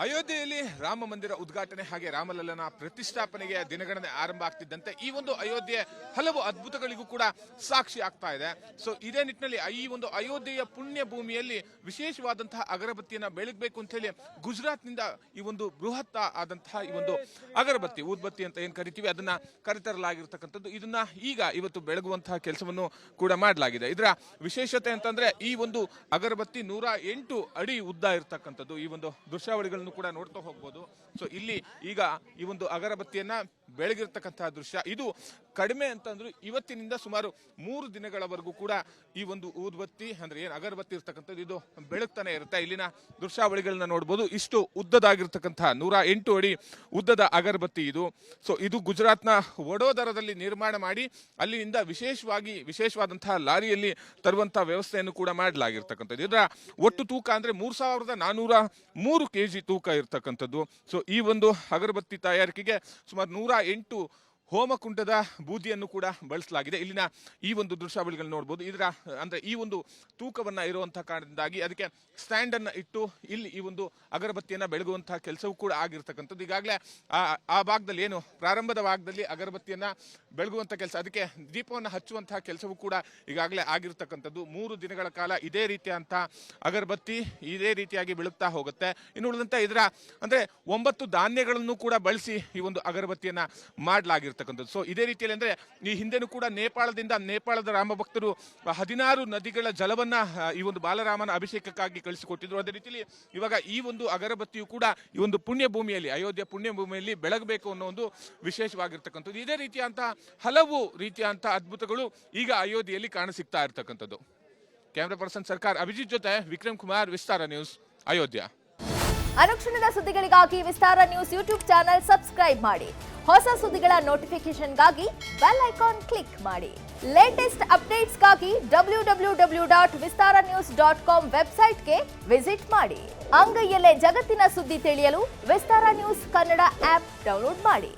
ಅಯೋಧ್ಯೆಯಲ್ಲಿ ರಾಮ ಮಂದಿರ ಉದ್ಘಾಟನೆ ಹಾಗೆ ರಾಮಲಲ್ಲನ ಪ್ರತಿಷ್ಠಾಪನೆಗೆ ದಿನಗಣನೆ ಆರಂಭ ಆಗ್ತಿದ್ದಂತೆ ಈ ಒಂದು ಅಯೋಧ್ಯೆ ಹಲವು ಅದ್ಭುತಗಳಿಗೂ ಕೂಡ ಸಾಕ್ಷಿ ಆಗ್ತಾ ಇದೆ. ಸೊ ಇದೇ ನಿಟ್ಟಿನಲ್ಲಿ ಈ ಒಂದು ಅಯೋಧ್ಯೆಯ ಪುಣ್ಯ ಭೂಮಿಯಲ್ಲಿ ವಿಶೇಷವಾದಂತಹ ಅಗರಬತ್ತಿಯನ್ನ ಬೆಳಗಬೇಕು ಅಂತ ಹೇಳಿ ಗುಜರಾತ್ನಿಂದ ಈ ಒಂದು ಬೃಹತ್ ಆದಂತಹ ಈ ಒಂದು ಅಗರಬತ್ತಿ ಊದ್ಬತ್ತಿ ಅಂತ ಏನ್ ಕರಿತೀವಿ ಅದನ್ನ ಕರೆತರಲಾಗಿರ್ತಕ್ಕಂಥದ್ದು. ಇದನ್ನ ಇವತ್ತು ಬೆಳಗುವಂತಹ ಕೆಲಸವನ್ನು ಕೂಡ ಮಾಡಲಾಗಿದೆ. ಇದರ ವಿಶೇಷತೆ ಅಂತಂದ್ರೆ ಈ ಒಂದು ಅಗರಬತ್ತಿ 108 ಅಡಿ ಉದ್ದ ಇರತಕ್ಕಂಥದ್ದು. ಈ ಒಂದು ದೃಶ್ಯಾವಳಿಗಳನ್ನು ಕೂಡ ನೋಡ್ತಾ ಹೋಗ್ಬೋದು. ಸೊ ಇಲ್ಲಿ ಈಗ ಈ ಒಂದು ಅಗರಬತ್ತಿಯನ್ನ ಬೆಳಗಿರ್ತಕ್ಕಂತಹ ದೃಶ್ಯ ಇದು ಕಡಿಮೆ ಅಂತಂದ್ರು ಇವತ್ತಿನಿಂದ ಸುಮಾರು 3 ದಿನಗಳವರೆಗೂ ಕೂಡ ಈ ಒಂದು ಊದ್ಬತ್ತಿ ಅಂದ್ರೆ ಏನ್ ಅಗರಬತ್ತಿ ಇರ್ತಕ್ಕಂಥದ್ದು ಇದು ಬೆಳಗ್ತಾನೆ ಇರುತ್ತೆ. ಇಲ್ಲಿನ ದೃಶ್ಯಾವಳಿಗಳನ್ನ ನೋಡ್ಬೋದು. ಇಷ್ಟು ಉದ್ದದಾಗಿರ್ತಕ್ಕಂತಹ 108 ಅಡಿ ಉದ್ದದ ಅಗರಬತ್ತಿ ಇದು. ಸೊ ಇದು ಗುಜರಾತ್ನ ವಡೋದರದಲ್ಲಿ ನಿರ್ಮಾಣ ಮಾಡಿ ಅಲ್ಲಿಂದ ವಿಶೇಷವಾದಂತಹ ಲಾರಿಯಲ್ಲಿ ತರುವಂತಹ ವ್ಯವಸ್ಥೆಯನ್ನು ಕೂಡ ಮಾಡಲಾಗಿರ್ತಕ್ಕಂಥದ್ದು. ಇದರ ಒಟ್ಟು ತೂಕ ಅಂದ್ರೆ 3403 kg ತೂಕ ಇರ್ತಕ್ಕಂಥದ್ದು. ಸೊ ಈ ಒಂದು ಅಗರಬತ್ತಿ ತಯಾರಿಕೆಗೆ ಸುಮಾರು 108 ಹೋಮಕುಂಡದ ಬೂದಿಯನ್ನು ಕೂಡ ಬಳಸಲಾಗಿದೆ. ಇಲ್ಲಿನ ಈ ಒಂದು ದೃಶ್ಯಾವಳಿಗಳು ನೋಡಬಹುದು. ಇದರ ಅಂದ್ರೆ ಈ ಒಂದು ತೂಕವನ್ನ ಇರುವಂತಹ ಕಾರಣದಿಂದಾಗಿ ಅದಕ್ಕೆ ಸ್ಟ್ಯಾಂಡ್ ಅನ್ನ ಇಟ್ಟು ಇಲ್ಲಿ ಈ ಒಂದು ಅಗರಬತ್ತಿಯನ್ನ ಬೆಳಗುವಂತಹ ಕೆಲಸವೂ ಕೂಡ ಆಗಿರ್ತಕ್ಕಂಥದ್ದು. ಈಗಾಗಲೇ ಆ ಭಾಗದಲ್ಲಿ ಏನು ಪ್ರಾರಂಭದ ಭಾಗದಲ್ಲಿ ಅಗರಬತ್ತಿಯನ್ನ ಬೆಳಗುವಂತಹ ಕೆಲಸ ಅದಕ್ಕೆ ದೀಪವನ್ನು ಹಚ್ಚುವಂತಹ ಕೆಲಸವೂ ಕೂಡ ಈಗಾಗಲೇ ಆಗಿರ್ತಕ್ಕಂಥದ್ದು. 3 ದಿನಗಳ ಕಾಲ ಇದೇ ರೀತಿಯಂತಹ ಅಗರಬತ್ತಿ ಇದೇ ರೀತಿಯಾಗಿ ಬೆಳಗ್ತಾ ಹೋಗುತ್ತೆ. ಇನ್ನು ಉಳಿದಂತೆ ಇದರ ಅಂದ್ರೆ 9 ಧಾನ್ಯಗಳನ್ನು ಕೂಡ ಬಳಸಿ ಈ ಒಂದು ಅಗರಬತ್ತಿಯನ್ನ ಮಾಡಲಾಗಿರ್ತಕ್ಕಂಥದ್ದು. ಸೊ ಇದೇ ರೀತಿಯಲ್ಲಿ ಅಂದ್ರೆ ಈ ಹಿಂದೆನೂ ಕೂಡ ನೇಪಾಳದ ರಾಮ ಭಕ್ತರು 16 ನದಿಗಳ ಜಲವನ್ನ ಈ ಒಂದು ಬಾಲರಾಮನ ಅಭಿಷೇಕಕ್ಕಾಗಿ ಕಳಿಸಿಕೊಟ್ಟಿದ್ರು. ಅದೇ ರೀತಿಯಲ್ಲಿ ಇವಾಗ ಈ ಒಂದು ಅಗರಬತ್ತಿಯು ಕೂಡ ಈ ಒಂದು ಪುಣ್ಯ ಭೂಮಿಯಲ್ಲಿ ಅಯೋಧ್ಯೆ ಪುಣ್ಯ ಭೂಮಿಯಲ್ಲಿ ಬೆಳಗಬೇಕು ಅನ್ನೋ ಒಂದು ವಿಶೇಷವಾಗಿರ್ತಕ್ಕಂಥದ್ದು. ಇದೇ ರೀತಿಯಂತಹ ಹಲವು ರೀತಿಯಂತಹ ಅದ್ಭುತಗಳು ಈಗ ಅಯೋಧ್ಯೆಯಲ್ಲಿ ಕಾಣಸಿಗ್ತಾ ಇರ್ತಕ್ಕಂಥದ್ದು. ಕ್ಯಾಮರಾ ಪರ್ಸನ್ ಸರ್ಕಾರ ಅಭಿಜಿತ್ ಜೊತೆ ವಿಕ್ರಮ್ ಕುಮಾರ್, ವಿಸ್ತಾರ ನ್ಯೂಸ್, ಅಯೋಧ್ಯ. ಅನುಕ್ಷಣದ ಸುದ್ದಿಗಳಿಗಾಗಿ ವಿಸ್ತಾರ ನ್ಯೂಸ್ ಯೂಟ್ಯೂಬ್ ಚಾನೆಲ್ ಸಬ್ಸ್ಕ್ರೈಬ್ ಮಾಡಿ. ಹೊಸ ಸುದ್ದಿಗಳ ನೋಟಿಫಿಕೇಶನ್ಗಾಗಿ ಬೆಲ್ ಐಕಾನ್ ಕ್ಲಿಕ್ ಮಾಡಿ. ಲೇಟೆಸ್ಟ್ ಅಪ್ಡೇಟ್ಸ್ಗಾಗಿ www.vistaranews.com ವೆಬ್ಸೈಟ್ಗೆ ವಿಸಿಟ್ ಮಾಡಿ. ಅಂಗೈಯಲ್ಲೇ ಜಗತ್ತಿನ ಸುದ್ದಿ ತಿಳಿಯಲು ವಿಸ್ತಾರ ನ್ಯೂಸ್ ಕನ್ನಡ ಆಪ್ ಡೌನ್ಲೋಡ್ ಮಾಡಿ.